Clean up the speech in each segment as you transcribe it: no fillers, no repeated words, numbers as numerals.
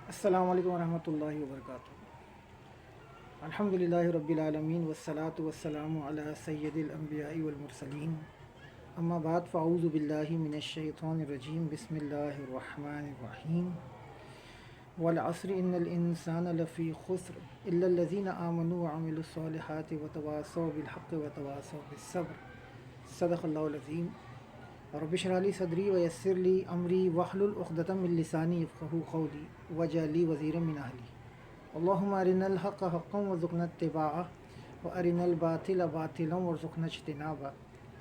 السلام علیکم ورحمۃ اللہ وبرکاتہ۔ الحمدللہ رب العالمین والصلاة والسلام علی سید الانبیاء والمرسلین، اما بعد فاعوذ باللہ من الشیطان الرجیم، بسم اللہ الرحمن الرحیم۔ والعصر ان الانسان لفی خسر الا الذین آمنوا وعملوا الصالحات وتواصوا بالحق وتواصوا بالصبر، صدق اللہ العظیم۔ رب اشرح لی صدری ویسر لی امری واحلل عقدۃ من لسانی یفقہوا قولی واجعل لی وزیرا من اہلی۔ اللہم ارنا الحق حقا وارزقنا اتباعہ وارنا الباطل باطلا وارزقنا اجتنابہ،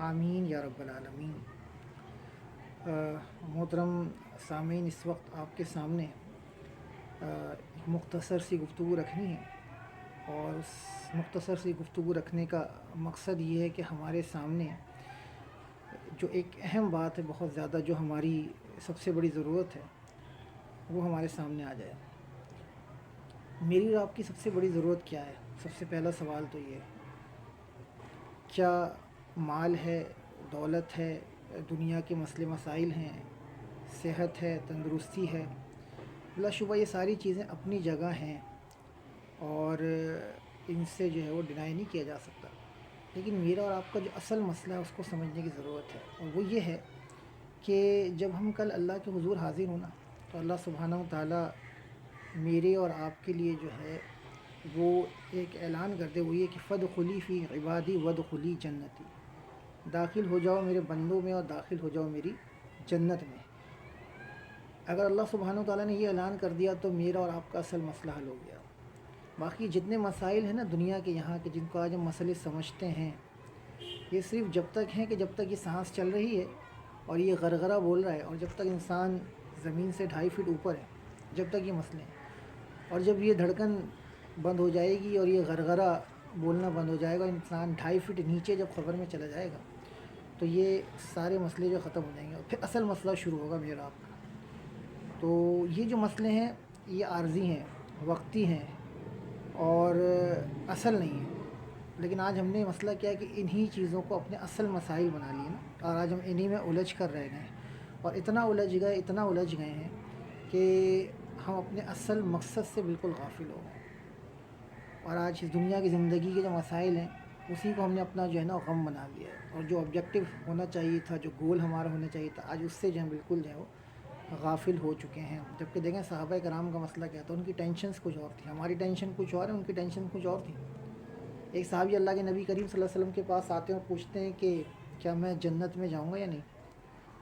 آمین یا رب العالمین۔ محترم سامعین، اس وقت آپ کے سامنے ایک مختصر سی گفتگو رکھنی ہے، اور اس مختصر سی گفتگو رکھنے کا مقصد یہ ہے کہ ہمارے سامنے جو ایک اہم بات ہے، بہت زیادہ، جو ہماری سب سے بڑی ضرورت ہے، وہ ہمارے سامنے آ جائے۔ میری اور آپ کی سب سے بڑی ضرورت کیا ہے؟ سب سے پہلا سوال تو یہ ہے، کیا مال ہے، دولت ہے، دنیا کے مسئلے مسائل ہیں، صحت ہے، تندرستی ہے؟ بلا شبہ یہ ساری چیزیں اپنی جگہ ہیں، اور ان سے جو ہے وہ ڈینائی نہیں کیا جا سکتا۔ لیکن میرا اور آپ کا جو اصل مسئلہ ہے، اس کو سمجھنے کی ضرورت ہے، اور وہ یہ ہے کہ جب ہم کل اللہ کے حضور حاضر ہونا، تو اللہ سبحانہ و تعالیٰ میرے اور آپ کے لیے جو ہے وہ ایک اعلان کرتے ہوئے کہ فدخلی فی عبادی ودخلی جنتی، داخل ہو جاؤ میرے بندوں میں اور داخل ہو جاؤ میری جنت میں۔ اگر اللہ سبحانہ و تعالیٰ نے یہ اعلان کر دیا تو میرا اور آپ کا اصل مسئلہ حل ہو گیا۔ باقی جتنے مسائل ہیں نا دنیا کے، یہاں کے، جن کو آج ہم مسئلے سمجھتے ہیں، یہ صرف جب تک ہیں کہ جب تک یہ سانس چل رہی ہے اور یہ غرغرہ بول رہا ہے، اور جب تک انسان زمین سے 2.5 فٹ اوپر ہے، جب تک یہ مسئلے ہیں۔ اور جب یہ دھڑکن بند ہو جائے گی اور یہ غرغرہ بولنا بند ہو جائے گا، انسان 2.5 فٹ نیچے جب قبر میں چلا جائے گا، تو یہ سارے مسئلے جو ختم ہو جائیں گے، اور پھر اصل مسئلہ شروع ہوگا میرا آپ کا۔ تو یہ جو مسئلے ہیں یہ عارضی ہیں، وقتی ہیں، اور اصل نہیں ہیں۔ لیکن آج ہم نے مسئلہ کیا کہ انہی چیزوں کو اپنے اصل مسائل بنا لیے نا، اور آج ہم انہی میں الجھ کر رہ گئے ہیں، اور اتنا الجھ گئے ہیں کہ ہم اپنے اصل مقصد سے بالکل غافل ہو گئے۔ اور آج اس دنیا کی زندگی کے جو مسائل ہیں، اسی کو ہم نے اپنا جو ہے نا غم بنا لیا ہے، اور جو آبجیکٹو ہونا چاہیے تھا، جو گول ہمارا ہونا چاہیے تھا، آج اس سے جو ہے بالکل جو ہے وہ غافل ہو چکے ہیں۔ جبکہ دیکھیں صحابہ کرام کا مسئلہ کیا تھا، ان کی ٹینشنز کچھ اور تھی، ہماری ٹینشن کچھ اور ہے، ان کی ٹینشن کچھ اور تھی۔ ایک صحابی اللہ کے نبی کریم صلی اللہ علیہ وسلم کے پاس آتے ہیں اور پوچھتے ہیں کہ کیا میں جنت میں جاؤں گا یا نہیں؟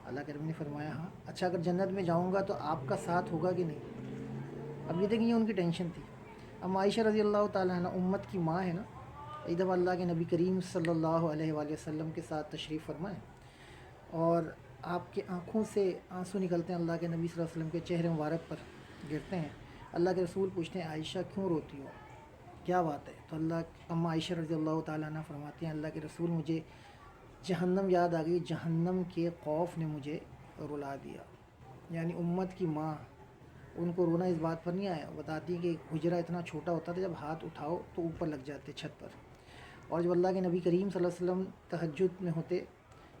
اللہ کے نبی نے فرمایا ہاں۔ اچھا، اگر جنت میں جاؤں گا تو آپ کا ساتھ ہوگا کہ نہیں؟ اب یہ دیکھیں، یہ ان کی ٹینشن تھی۔ اب عائشہ رضی اللہ تعالیٰ عنہ امت کی ماں ہے نا، ایک دفعہ اللہ کے نبی کریم صلی اللہ علیہ وآلہ وسلم کے ساتھ تشریف فرمائیں، اور آپ کی آنکھوں سے آنسو نکلتے ہیں، اللہ کے نبی صلی اللہ علیہ وسلم کے چہرے مبارک پر گرتے ہیں۔ اللہ کے رسول پوچھتے ہیں عائشہ کیوں روتی ہو، کیا بات ہے؟ تو اما عائشہ رضی اللہ تعالیٰ عنہ فرماتی ہیں اللہ کے رسول مجھے جہنم یاد آ گئی، جہنم کے خوف نے مجھے رلا دیا۔ یعنی امت کی ماں، ان کو رونا اس بات پر نہیں آیا، بتاتی کہ حجرہ اتنا چھوٹا ہوتا تھا، جب ہاتھ اٹھاؤ تو اوپر لگ جاتے چھت پر، اور جب اللہ کے نبی کریم صلی اللہ علیہ وسلم تہجد میں ہوتے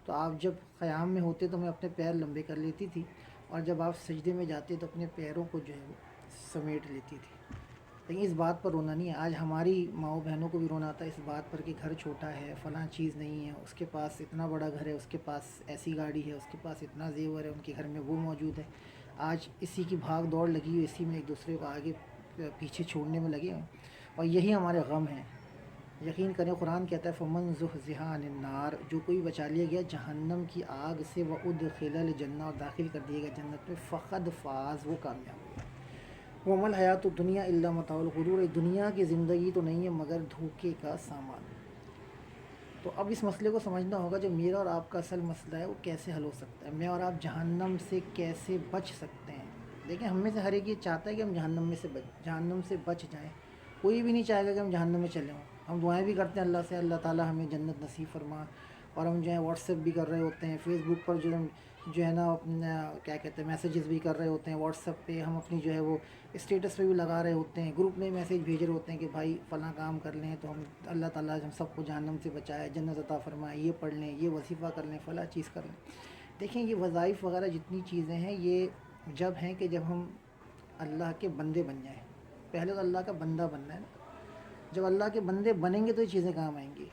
تو آپ جب قیام میں ہوتے تو میں اپنے پیر لمبے کر لیتی تھی، اور جب آپ سجدے میں جاتے تو اپنے پیروں کو جو ہے وہ سمیٹ لیتی تھی۔ لیکن اس بات پر رونا نہیں ہے، آج ہماری ماؤں بہنوں کو بھی رونا آتا ہے اس بات پر کہ گھر چھوٹا ہے، فلاں چیز نہیں ہے، اس کے پاس اتنا بڑا گھر ہے، اس کے پاس ایسی گاڑی ہے، اس کے پاس اتنا زیور ہے، ان کے گھر میں وہ موجود ہے۔ آج اسی کی بھاگ دوڑ لگی ہوئی، اسی میں ایک دوسرے کو آگے پیچھے چھوڑنے میں لگے ہوئے، اور یہی ہمارے غم ہیں۔ یقین کریں قرآن کہتا ہے فمن زحزح عن النار، جو کوئی بچا لیا گیا جہنم کی آگ سے، وادخل الجنہ، اور داخل کر دیا گیا جنت میں، فقد فاز، وہ کامیاب ہو گیا۔ وما الحیات الدنیا الا متاع الغرور، دنیا کی زندگی تو نہیں ہے مگر دھوکے کا سامان۔ تو اب اس مسئلے کو سمجھنا ہوگا، جو میرا اور آپ کا اصل مسئلہ ہے وہ کیسے حل ہو سکتا ہے، میں اور آپ جہنم سے کیسے بچ سکتے ہیں۔ دیکھیں ہم میں سے ہر ایک یہ چاہتا ہے کہ ہم جہنم سے بچ جائیں، کوئی بھی نہیں چاہے گا کہ ہم جہنم میں چلے ہوں۔ ہم دعائیں بھی کرتے ہیں اللہ سے، اللہ تعالیٰ ہمیں جنت نصیب فرما، اور ہم جو ہے واٹس ایپ بھی کر رہے ہوتے ہیں، فیس بک پر جو ہے نا کیا کہتے ہیں میسیجز بھی کر رہے ہوتے ہیں، واٹس ایپ پہ ہم اپنی جو ہے وہ اسٹیٹس پہ بھی لگا رہے ہوتے ہیں، گروپ میں میسیج بھیج رہے ہوتے ہیں کہ بھائی فلاں کام کر لیں تو ہم اللہ تعالیٰ ہم سب کو جہنم سے بچائے، جنت عطا فرمائے، یہ پڑھ لیں، یہ وظیفہ کر لیں، فلاں چیز کر لیں۔ دیکھیں یہ وظائف وغیرہ جتنی چیزیں ہیں، یہ جب ہیں کہ جب ہم اللہ کے بندے بن جائیں. پہلے تو اللہ کا بندہ بننا ہے نا. جب اللہ کے بندے بنیں گے تو یہ چیزیں کام آئیں گی,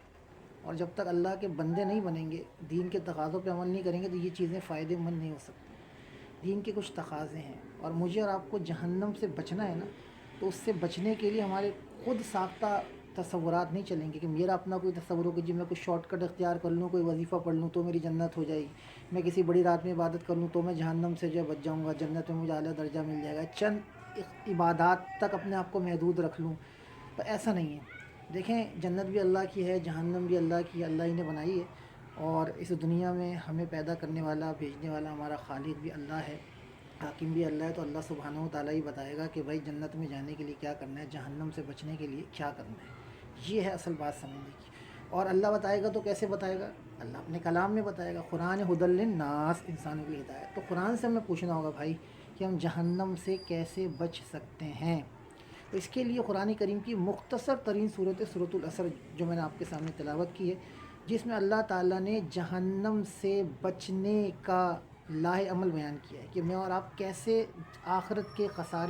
اور جب تک اللہ کے بندے نہیں بنیں گے, دین کے تقاضوں پہ عمل نہیں کریں گے, تو یہ چیزیں فائدے مند نہیں ہو سکتی. دین کے کچھ تقاضے ہیں, اور مجھے اور آپ کو جہنم سے بچنا ہے نا, تو اس سے بچنے کے لیے ہمارے خود ساختہ تصورات نہیں چلیں گے کہ میرا اپنا کوئی تصور ہو کہ جی میں کوئی شارٹ کٹ اختیار کر لوں, کوئی وظیفہ پڑھ لوں تو میری جنت ہو جائے گی, میں کسی بڑی رات میں عبادت کر لوں تو میں جہنم سے جو ہے بچ جاؤں گا, جنت میں مجھے اعلیٰ درجہ مل جائے گا, چند عبادات تک اپنے آپ کو محدود رکھ لوں. تو ایسا نہیں ہے. دیکھیں, جنت بھی اللہ کی ہے, جہنم بھی اللہ کی ہے, اللہ ہی نے بنائی ہے. اور اس دنیا میں ہمیں پیدا کرنے والا, بھیجنے والا ہمارا خالق بھی اللہ ہے, حاکم بھی اللہ ہے. تو اللہ سبحانہ و تعالیٰ ہی بتائے گا کہ بھائی جنت میں جانے کے لیے کیا کرنا ہے, جہنم سے بچنے کے لیے کیا کرنا ہے. یہ ہے اصل بات سمجھنے کی. اور اللہ بتائے گا تو کیسے بتائے گا؟ اللہ اپنے کلام میں بتائے گا. قرآن ہدی للناس, انسانوں کی ہدایت. تو قرآن سے ہمیں پوچھنا ہوگا بھائی کہ ہم جہنم سے کیسے بچ سکتے ہیں. تو اس کے لیے قرآن کریم کی مختصر ترین صورت سورۃ العصر جو میں نے آپ کے سامنے تلاوت کی ہے, جس میں اللہ تعالیٰ نے جہنم سے بچنے کا لاہ عمل بیان کیا ہے کہ میں اور آپ کیسے آخرت کے خسارے